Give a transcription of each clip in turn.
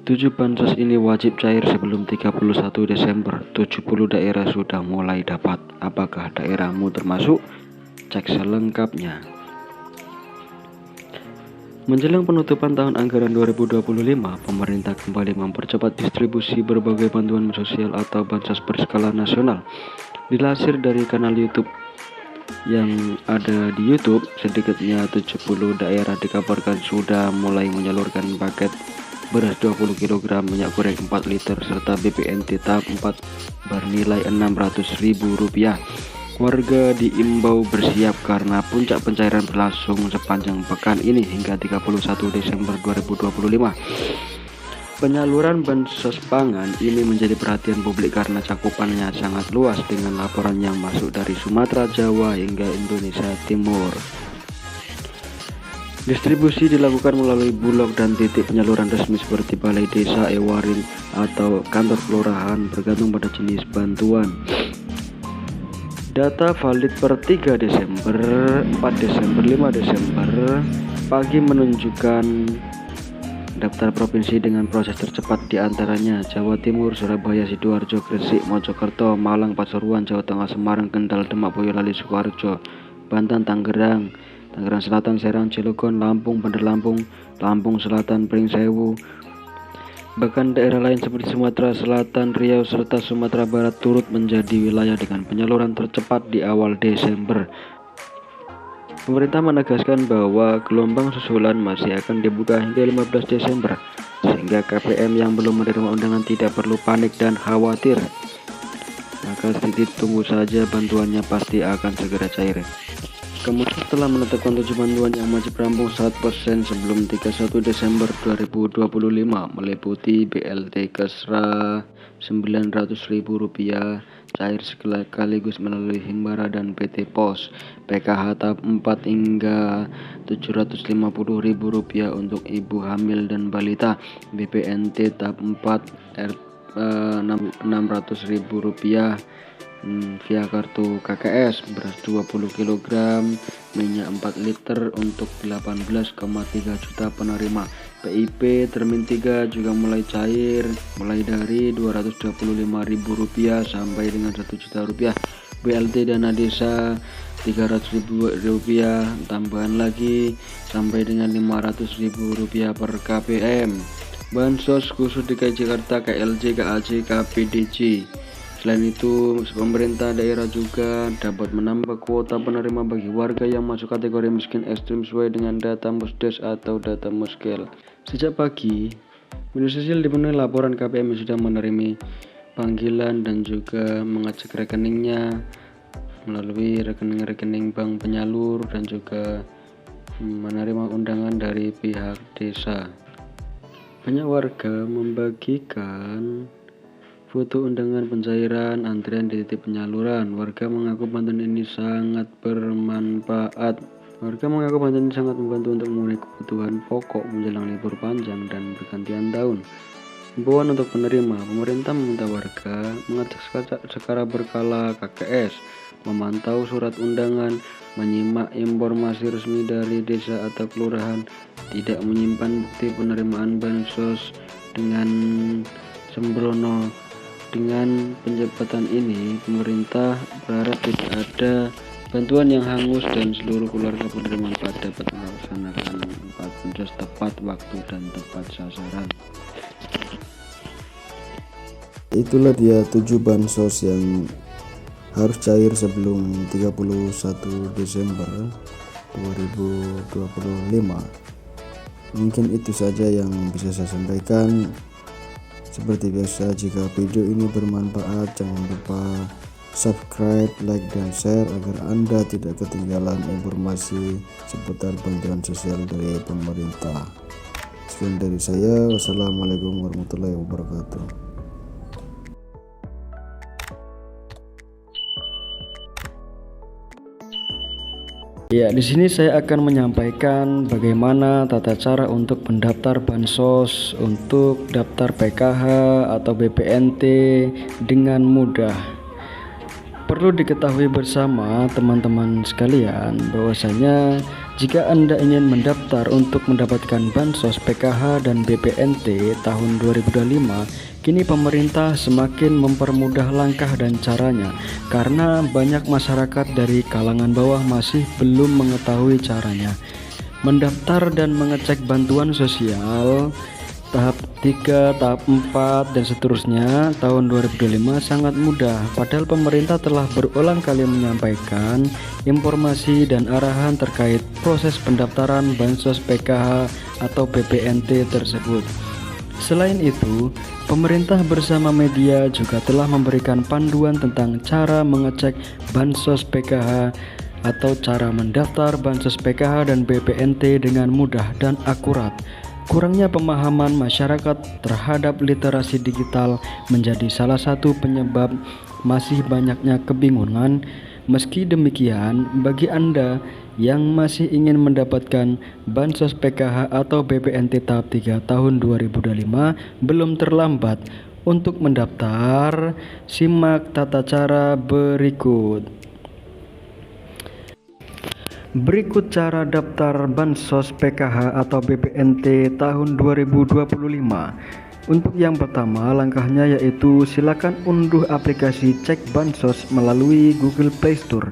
7 bansos ini wajib cair sebelum 31 Desember. 70 daerah sudah mulai dapat. Apakah daerahmu termasuk? Cek selengkapnya. Menjelang penutupan tahun anggaran 2025, pemerintah kembali mempercepat distribusi berbagai bantuan sosial atau bansos berskala nasional. Dilansir dari kanal YouTube yang ada di YouTube, sedikitnya 70 daerah dikabarkan sudah mulai menyalurkan paket beras 20 kg, minyak goreng 4 liter, serta BPNT tahap 4 bernilai Rp600.000. Warga diimbau bersiap karena puncak pencairan berlangsung sepanjang pekan ini hingga 31 Desember 2025. Penyaluran bansos pangan ini menjadi perhatian publik karena cakupannya sangat luas dengan laporan yang masuk dari Sumatera, Jawa, hingga Indonesia Timur. Distribusi dilakukan melalui bulog dan titik penyaluran resmi seperti balai desa, ewaring, atau kantor kelurahan bergantung pada jenis bantuan. Data valid per 3 Desember, 4 Desember, 5 Desember pagi menunjukkan daftar provinsi dengan proses tercepat diantaranya Jawa Timur, Surabaya, Sidoarjo, Gresik, Mojokerto, Malang, Pasuruan, Jawa Tengah, Semarang, Kendal, Demak, Boyolali, Sukoharjo, Banten, Tangerang Selatan, Serang, Cilegon, Lampung, Bandar Lampung, Lampung Selatan, Pringsewu. Bahkan daerah lain seperti Sumatera Selatan, Riau, serta Sumatera Barat turut menjadi wilayah dengan penyaluran tercepat di awal Desember. Pemerintah menegaskan bahwa gelombang susulan masih akan dibuka hingga 15 Desember, sehingga KPM yang belum menerima undangan tidak perlu panik dan khawatir. Maka sedikit tunggu saja, bantuannya pasti akan segera cair. Kemudian telah menetapkan 7 bantuan yang wajib rampung 100% sebelum 31 Desember 2025, meliputi BLT Kesra Rp900.000 cair sekaligus melalui Himbara dan PT Pos, PKH tahap 4 hingga Rp750.000 untuk ibu hamil dan balita, BPNT tahap 4 Rp600.000 via kartu KKS, beras 20 kg, minyak 4 liter untuk 18,3 juta penerima. PIP Termin 3 juga mulai cair, mulai dari Rp225.000 sampai dengan Rp1 juta. BLT dana desa Rp300.000 tambahan lagi sampai dengan Rp500.000 per KPM. Bansos khusus DKI Jakarta, KLJ, KAJ, KPDJ. Selain itu, pemerintah daerah juga dapat menambah kuota penerima bagi warga yang masuk kategori miskin ekstrim sesuai dengan data Musdes atau data Muskel. Sejak pagi, media sosial dipenuhi laporan KPM yang sudah menerima panggilan dan juga mengecek rekeningnya melalui rekening-rekening bank penyalur dan juga menerima undangan dari pihak desa. Banyak warga membagikan foto undangan pencairan antrian di titik penyaluran. Warga mengaku bantuan ini sangat bermanfaat. Membantu untuk memenuhi kebutuhan pokok menjelang libur panjang dan pergantian tahun. Himbauan untuk penerima, pemerintah meminta warga mengecek secara berkala KKS, memantau surat undangan, menyimak informasi resmi dari desa atau kelurahan, tidak menyimpan bukti penerimaan bansos dengan sembrono. Dengan penjabatan ini, pemerintah berharap tidak ada bantuan yang hangus dan seluruh keluarga penerima manfaat dapat melaksanakan bansos tepat waktu dan tepat sasaran. Itulah dia 7 bansos yang harus cair sebelum 31 Desember 2025. Mungkin itu saja yang bisa saya sampaikan. Seperti biasa, jika video ini bermanfaat, jangan lupa subscribe, like, dan share agar Anda tidak ketinggalan informasi seputar bantuan sosial dari pemerintah. Sekian dari saya, wassalamualaikum warahmatullahi wabarakatuh. Ya, di sini saya akan menyampaikan bagaimana tata cara untuk mendaftar bansos untuk daftar PKH atau BPNT dengan mudah. Perlu diketahui bersama teman-teman sekalian bahwasanya Jika Anda ingin mendaftar untuk mendapatkan Bansos PKH dan BPNT tahun 2025, kini pemerintah semakin mempermudah langkah dan caranya karena banyak masyarakat dari kalangan bawah masih belum mengetahui caranya. Mendaftar dan mengecek bantuan sosial tahap 3, tahap 4, dan seterusnya tahun 2025 sangat mudah, padahal pemerintah telah berulang kali menyampaikan informasi dan arahan terkait proses pendaftaran Bansos PKH atau BPNT tersebut. Selain itu, pemerintah bersama media juga telah memberikan panduan tentang cara mengecek Bansos PKH atau cara mendaftar Bansos PKH dan BPNT dengan mudah dan akurat. Kurangnya pemahaman masyarakat terhadap literasi digital menjadi salah satu penyebab masih banyaknya kebingungan. Meski demikian, bagi Anda yang masih ingin mendapatkan Bansos PKH atau BPNT tahap 3 tahun 2025, belum terlambat untuk mendaftar. Simak tata cara berikut. Berikut cara daftar Bansos PKH atau BPNT tahun 2025. Untuk yang pertama, langkahnya yaitu silakan unduh aplikasi Cek Bansos melalui Google Play Store.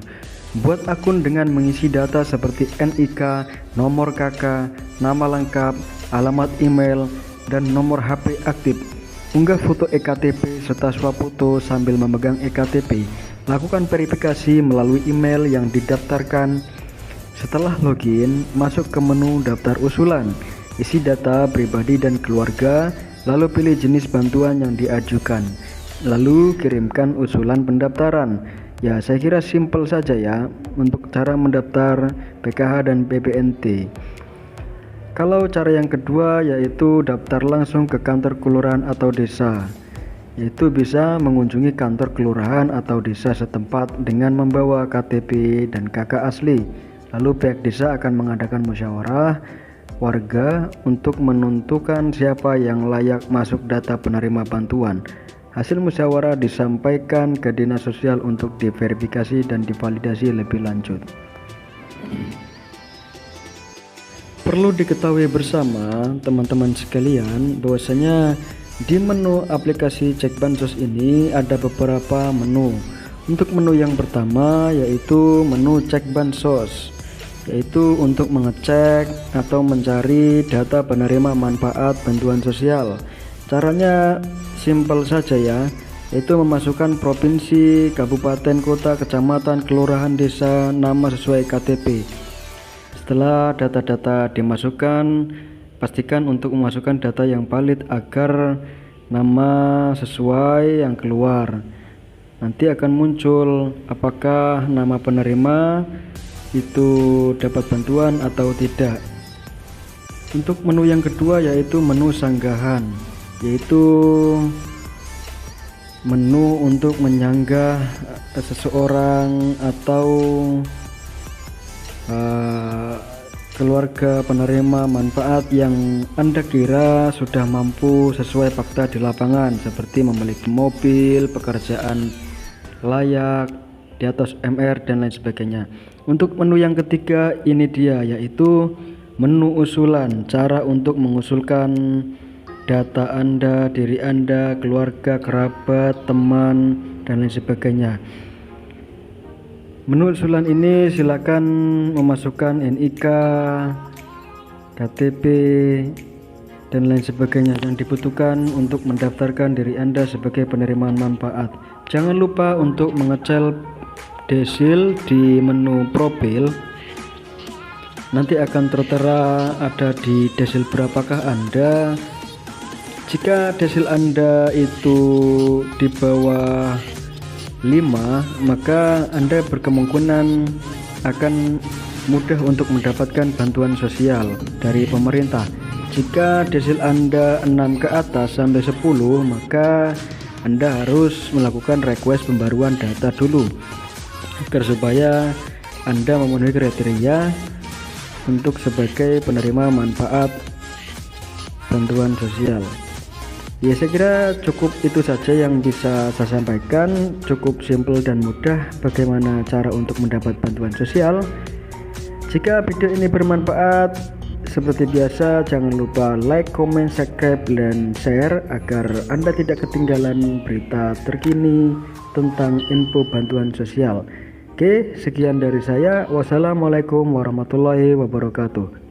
Buat akun dengan mengisi data seperti NIK, nomor KK, nama lengkap, alamat email, dan nomor HP aktif. Unggah foto EKTP serta swafoto sambil memegang EKTP. Lakukan verifikasi melalui email yang didaftarkan. Setelah login, masuk ke menu daftar usulan, isi data pribadi dan keluarga, lalu pilih jenis bantuan yang diajukan, lalu kirimkan usulan pendaftaran. Ya, saya kira simpel saja ya untuk cara mendaftar PKH dan BPNT. Kalau cara yang kedua yaitu daftar langsung ke kantor kelurahan atau desa, yaitu bisa mengunjungi kantor kelurahan atau desa setempat dengan membawa KTP dan KK asli. Lalu pihak desa akan mengadakan musyawarah warga untuk menentukan siapa yang layak masuk data penerima bantuan. Hasil musyawarah disampaikan ke Dinas Sosial untuk diverifikasi dan divalidasi lebih lanjut. Perlu diketahui bersama teman-teman sekalian bahwasanya di menu aplikasi Cek Bansos ini ada beberapa menu. Untuk menu yang pertama yaitu menu Cek Bansos, yaitu untuk mengecek atau mencari data penerima manfaat bantuan sosial. Caranya simpel saja ya, yaitu memasukkan provinsi, kabupaten, kota, kecamatan, kelurahan, desa, nama sesuai KTP. Setelah data-data dimasukkan, pastikan untuk memasukkan data yang valid agar nama sesuai yang keluar. Nanti akan muncul apakah nama penerima itu dapat bantuan atau tidak. Untuk menu yang kedua yaitu menu sanggahan, yaitu menu untuk menyanggah seseorang atau keluarga penerima manfaat yang Anda kira sudah mampu sesuai fakta di lapangan, seperti memiliki mobil, pekerjaan layak, di atas MR dan lain sebagainya. Untuk menu yang ketiga ini dia, yaitu menu usulan, cara untuk mengusulkan data Anda, diri Anda, keluarga, kerabat, teman, dan lain sebagainya. Menu usulan ini silakan memasukkan NIK, KTP, dan lain sebagainya yang dibutuhkan untuk mendaftarkan diri Anda sebagai penerima manfaat. Jangan lupa untuk mengecek desil di menu profil. Nanti akan tertera ada di desil berapakah Anda. Jika desil Anda itu di bawah 5, maka Anda berkemungkinan akan mudah untuk mendapatkan bantuan sosial dari pemerintah. Jika desil Anda 6 ke atas sampai 10, maka Anda harus melakukan request pembaruan data dulu agar supaya Anda memenuhi kriteria untuk sebagai penerima manfaat bantuan sosial. Ya, saya kira cukup itu saja yang bisa saya sampaikan. Cukup simpel dan mudah bagaimana cara untuk mendapat bantuan sosial. Jika video ini bermanfaat, seperti biasa jangan lupa like, comment, subscribe, dan share agar Anda tidak ketinggalan berita terkini tentang info bantuan sosial. Oke, sekian dari saya. Wassalamualaikum warahmatullahi wabarakatuh.